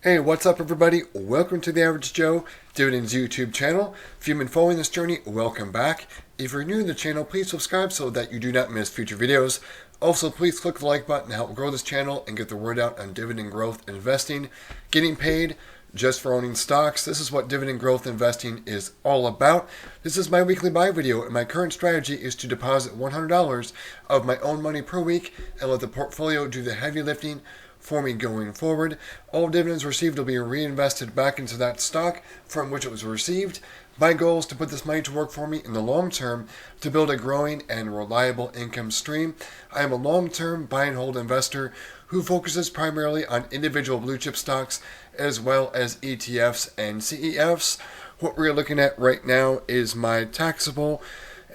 Hey, what's up, everybody? Welcome to the Average Joe Dividends YouTube channel. If you've been following this journey, welcome back. If you're new to the channel, please subscribe so that you do not miss future videos. Also, please click the like button to help grow this channel and get the word out on dividend growth investing. Getting paid just for owning stocks. This is what dividend growth investing is all about. This is my weekly buy video, and my current strategy is to deposit $100 of my own money per week and let the portfolio do the heavy lifting for me going forward. All dividends received will be reinvested back into that stock from which it was received. My goal is to put this money to work for me in the long term to build a growing and reliable income stream. I am a long-term buy and hold investor who focuses primarily on individual blue chip stocks as well as ETFs and CEFs. What we're looking at right now is my taxable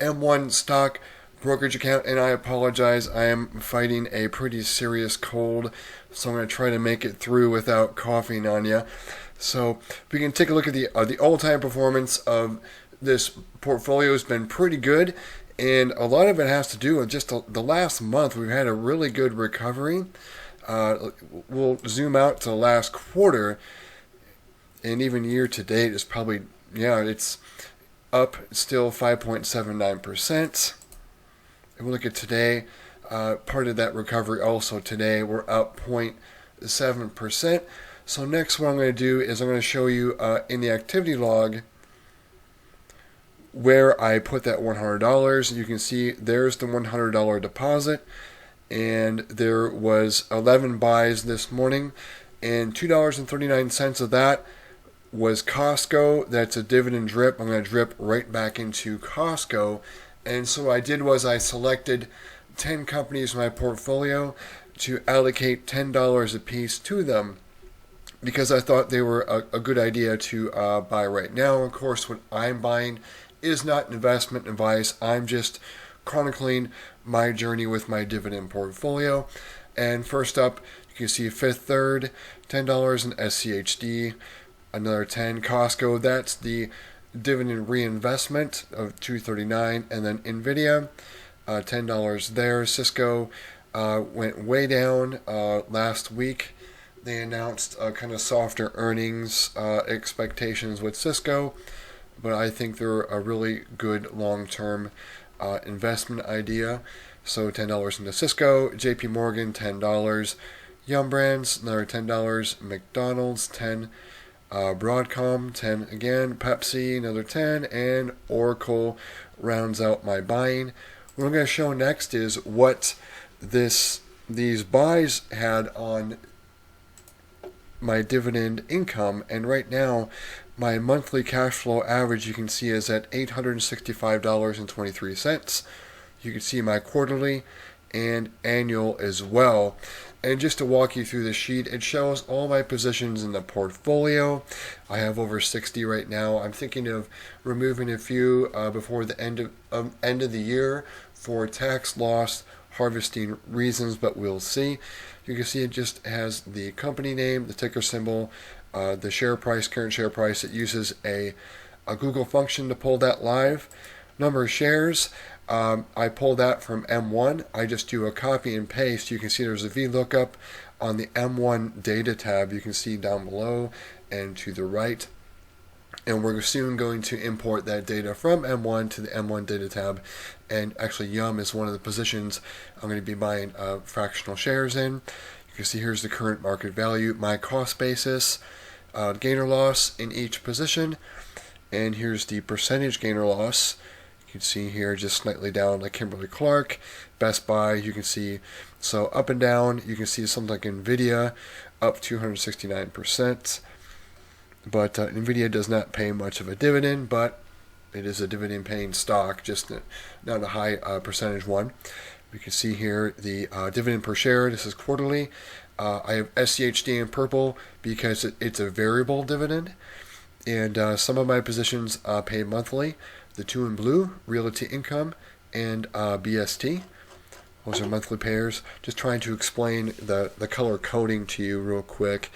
M1 stock brokerage account, and I apologize, I am fighting a pretty serious cold, so I'm going to try to make it through without coughing on you. So we can take a look at the all-time performance of this portfolio. Has been pretty good, and a lot of it has to do with just the last month. We've had a really good recovery. We'll zoom out to the last quarter, and even year to date is probably, it's up still 5.79%. If we look at today, part of that recovery also today, we're up 0.7%. So next what I'm going to do is I'm going to show you in the activity log where I put that $100. You can see there's the $100 deposit, and there was 11 buys this morning, and $2.39 of that was Costco. That's a dividend drip. I'm going to drip right back into Costco. And so what I did was I selected 10 companies in my portfolio to allocate $10 a piece to them because I thought they were a good idea to buy right now. Of course, what I'm buying is not investment advice. I'm just chronicling my journey with my dividend portfolio. And first up, you can see Fifth Third, $10 in SCHD, another 10 Costco. That's the dividend reinvestment of $2.39, and then Nvidia, $10 there. Cisco went way down last week. They announced kind of softer earnings expectations with Cisco, but I think they're a really good long-term investment idea. So $10 into Cisco. JP Morgan, $10. Yum Brands, another $10. McDonald's, $10. Broadcom, 10 again. Pepsi, another 10. And Oracle rounds out my buying. What I'm going to show next is what these buys had on my dividend income. And right now, my monthly cash flow average, you can see, is at $865.23. You can see my quarterly and annual as well. And just to walk you through the sheet, it shows all my positions in the portfolio. I have over 60 right now. I'm thinking of removing a few before the end of the year for tax loss harvesting reasons, but we'll see. You can see it just has the company name, the ticker symbol, the share price, current share price. It uses a Google function to pull that live. Number of shares. I pull that from M1. I just do a copy and paste. You can see there's a VLOOKUP on the M1 data tab. You can see down below and to the right. And we're soon going to import that data from M1 to the M1 data tab. And actually, Yum is one of the positions I'm going to be buying fractional shares in. You can see here's the current market value, my cost basis, gain or loss in each position. And here's the percentage gain or loss. You can see here just slightly down like Kimberly-Clark. Best Buy, you can see, so up and down. You can see something like Nvidia up 269%. But Nvidia does not pay much of a dividend, but it is a dividend paying stock, just not a high percentage one. We can see here the dividend per share. This is quarterly. I have SCHD in purple because it's a variable dividend. And some of my positions pay monthly. The two in blue, Realty Income and BST. Those are monthly payers. Just trying to explain the color coding to you real quick.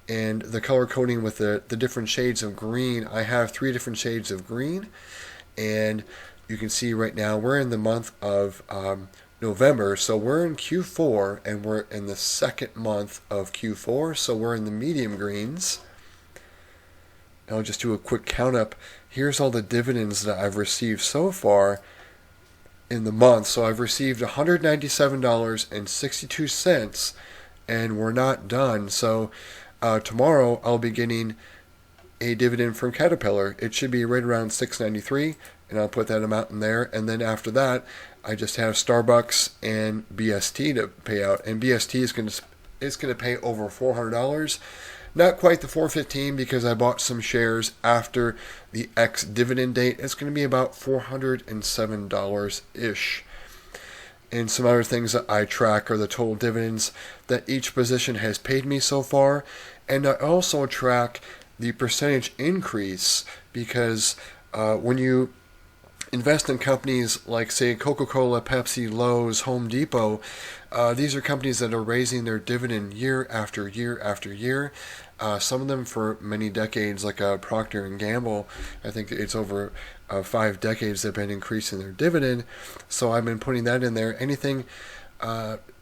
And the color coding with the different shades of green. I have 3 different shades of green. And you can see right now we're in the month of November. So we're in Q4 and we're in the second month of Q4. So we're in the medium greens. I'll just do a quick count up. Here's all the dividends that I've received so far in the month. So I've received $197.62, and we're not done. So tomorrow I'll be getting a dividend from Caterpillar. It should be right around $6.93, and I'll put that amount in there. And then after that, I just have Starbucks and BST to pay out, and BST is going to pay over $400. Not quite the $415 because I bought some shares after the ex-dividend date. It's going to be about $407-ish. And some other things that I track are the total dividends that each position has paid me so far. And I also track the percentage increase because when you invest in companies like, say, Coca-Cola, Pepsi, Lowe's, Home Depot, these are companies that are raising their dividend year after year after year. Some of them for many decades, like Procter & Gamble. I think it's over 5 decades they've been increasing their dividend. So I've been putting that in there. Anything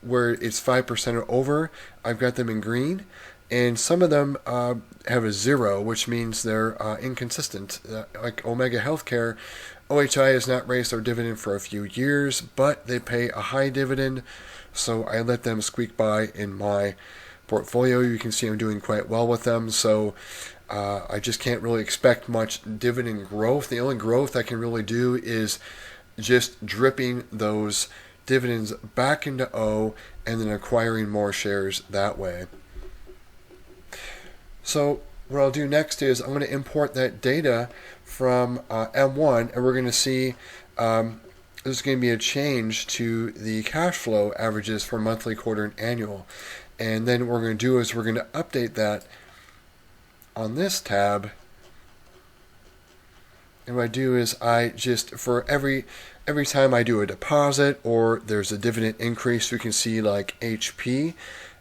where it's 5% or over, I've got them in green. And some of them have a 0, which means they're inconsistent. Like Omega Healthcare, OHI has not raised their dividend for a few years, but they pay a high dividend, so I let them squeak by in my portfolio. You can see I'm doing quite well with them, so I just can't really expect much dividend growth. The only growth I can really do is just dripping those dividends back into O and then acquiring more shares that way. So what I'll do next is I'm going to import that data from M1, and we're going to see there's going to be a change to the cash flow averages for monthly, quarter, and annual. And then what we're going to do is we're going to update that on this tab. And what I do is I just, for every time I do a deposit or there's a dividend increase, we can see like HP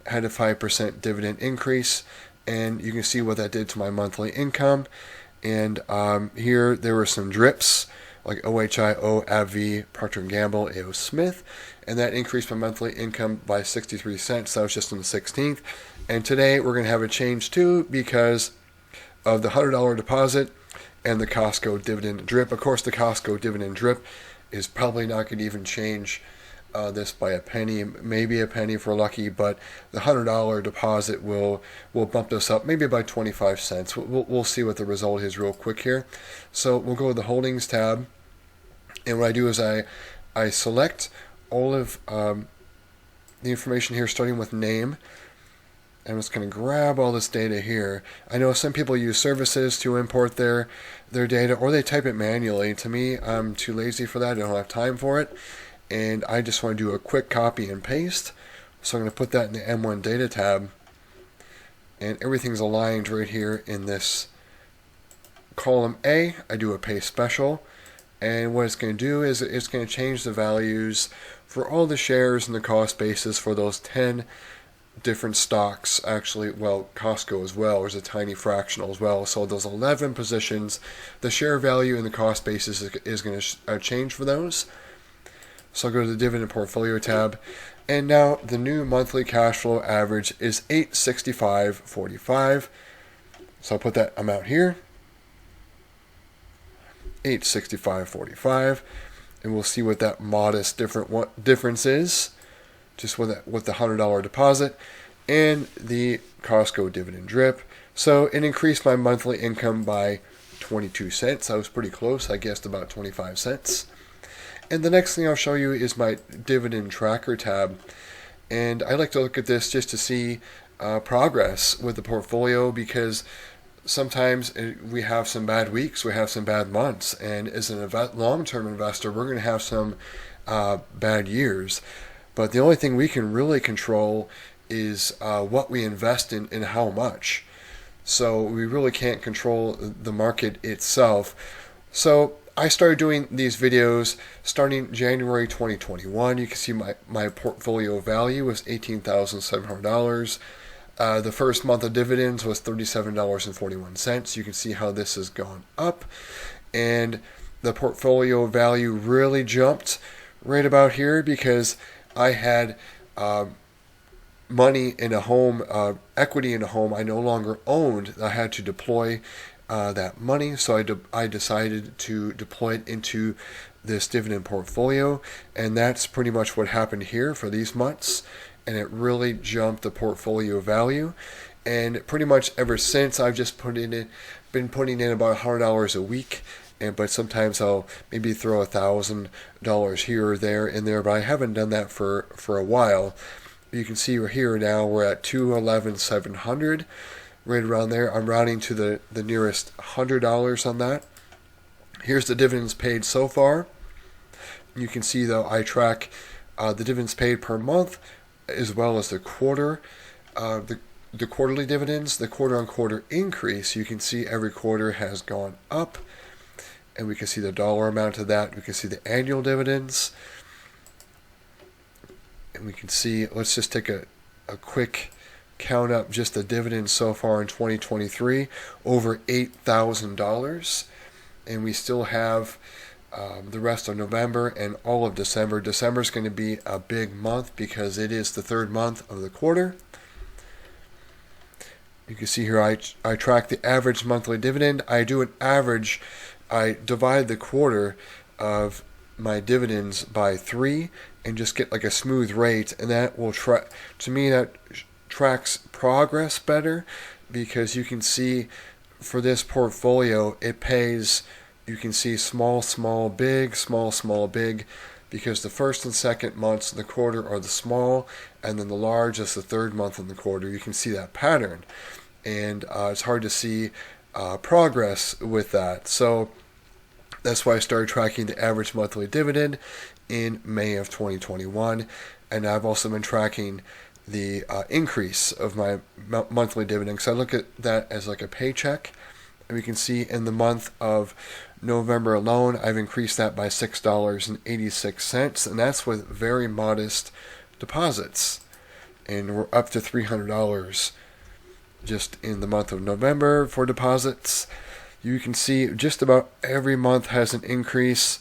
had a 5% dividend increase, and you can see what that did to my monthly income. And here there were some drips like OHIO, AbbVie, Procter & Gamble, A.O. Smith, and that increased my monthly income by 63 cents. That was just on the 16th. And today we're going to have a change too because of the $100 deposit and the Costco dividend drip. Of course, the Costco dividend drip is probably not going to even change this by a penny, maybe a penny if we're lucky, but the $100 deposit will bump this up maybe by 25 cents. We'll see what the result is real quick here. So we'll go to the Holdings tab, and what I do is I select all of the information here starting with name. I'm just going to grab all this data here. I know some people use services to import their data, or they type it manually. To me, I'm too lazy for that. I don't have time for it. And I just want to do a quick copy and paste. So I'm going to put that in the M1 data tab. And everything's aligned right here in this column A. I do a paste special. And what it's going to do is it's going to change the values for all the shares and the cost basis for those 10 different stocks. Actually, well, Costco as well. There's a tiny fractional as well. So those 11 positions, the share value and the cost basis is going to change for those. So I'll go to the Dividend Portfolio tab, and now the new monthly cash flow average is $865.45. So I'll put that amount here, $865.45, and we'll see what that modest difference is, just with the $100 deposit and the Costco dividend drip. So it increased my monthly income by 22 cents. I was pretty close. I guessed about 25 cents. And the next thing I'll show you is my dividend tracker tab. And I like to look at this just to see progress with the portfolio, because sometimes we have some bad weeks, we have some bad months, and as a long-term investor, we're going to have some bad years. But the only thing we can really control is what we invest in and how much. So we really can't control the market itself. So I started doing these videos starting January 2021. You can see my portfolio value was $18,700. The first month of dividends was $37.41. You can see how this has gone up. And the portfolio value really jumped right about here because I had money in a home, equity in a home I no longer owned. I had to deploy that money, so I decided to deploy it into this dividend portfolio, and that's pretty much what happened here for these months, and it really jumped the portfolio value. And pretty much ever since, I've just been putting in about $100 a week, but sometimes I'll maybe throw $1,000 here or there in there, but I haven't done that for a while. You can see we're here now, we're at $211,700, right around there. I'm rounding to the nearest $100 on that. Here's the dividends paid so far. You can see though I track the dividends paid per month as well as the quarter, the quarterly dividends, the quarter-on-quarter increase. You can see every quarter has gone up, and we can see the dollar amount of that. We can see the annual dividends, and we can see, let's just take a quick count up just the dividends so far in 2023, over $8,000, and we still have the rest of November and all of December. December is going to be a big month because it is the third month of the quarter. You can see here I track the average monthly dividend. I do an average. I divide the quarter of my dividends by 3 and just get like a smooth rate, and that will to me that tracks progress better, because you can see for this portfolio it pays, you can see small, small, big, small, small, big, because the first and second months of the quarter are the small, and then the large is the third month in the quarter. You can see that pattern, and it's hard to see progress with that. So that's why I started tracking the average monthly dividend in May of 2021, and I've also been tracking the increase of my monthly dividend, because I look at that as like a paycheck, and we can see in the month of November alone, I've increased that by $6.86, and that's with very modest deposits, and we're up to $300 just in the month of November for deposits. You can see just about every month has an increase,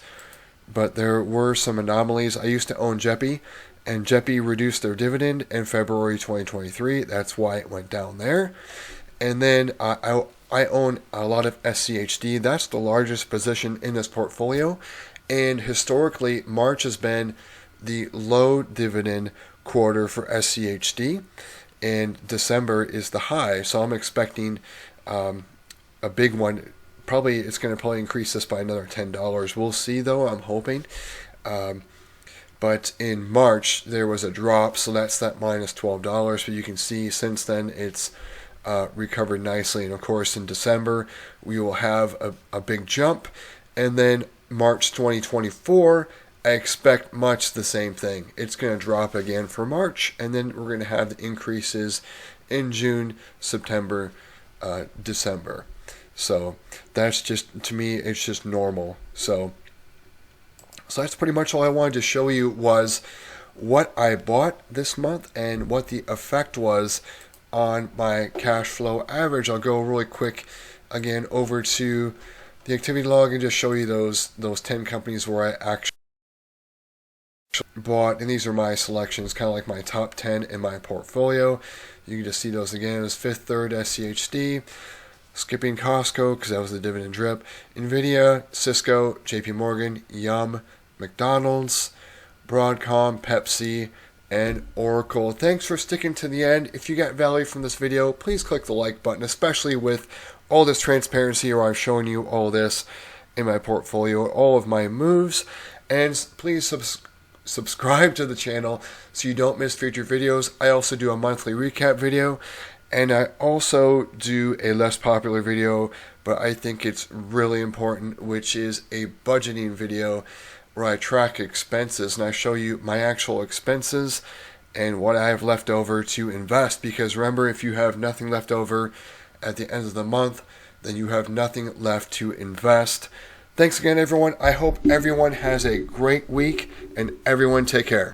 but there were some anomalies. I used to own Jeppy, and Jeppy reduced their dividend in February 2023. That's why it went down there. And then I own a lot of SCHD. That's the largest position in this portfolio. And historically, March has been the low dividend quarter for SCHD, and December is the high. So I'm expecting a big one. It's going to probably increase this by another $10. We'll see though, I'm hoping. But in March, there was a drop, so that's that minus $12. But you can see since then it's recovered nicely. And of course, in December, we will have a big jump. And then March 2024, I expect much the same thing. It's going to drop again for March, and then we're going to have the increases in June, September, December. So that's just, to me, it's just normal. So that's pretty much all I wanted to show you, was what I bought this month and what the effect was on my cash flow average. I'll go really quick again over to the activity log and just show you those 10 companies where I actually bought, and these are my selections, kind of like my top 10 in my portfolio. You can just see those again. It was Fifth Third, SCHD, skipping Costco because that was the dividend drip, Nvidia, Cisco, JP Morgan, Yum, McDonald's, Broadcom, Pepsi, and Oracle. Thanks for sticking to the end. If you got value from this video, please click the like button, especially with all this transparency where I've shown you all this in my portfolio, all of my moves. And please subscribe to the channel so you don't miss future videos. I also do a monthly recap video, and I also do a less popular video, but I think it's really important, which is a budgeting video where I track expenses and I show you my actual expenses and what I have left over to invest. Because remember, if you have nothing left over at the end of the month, then you have nothing left to invest. Thanks again, everyone. I hope everyone has a great week, and everyone take care.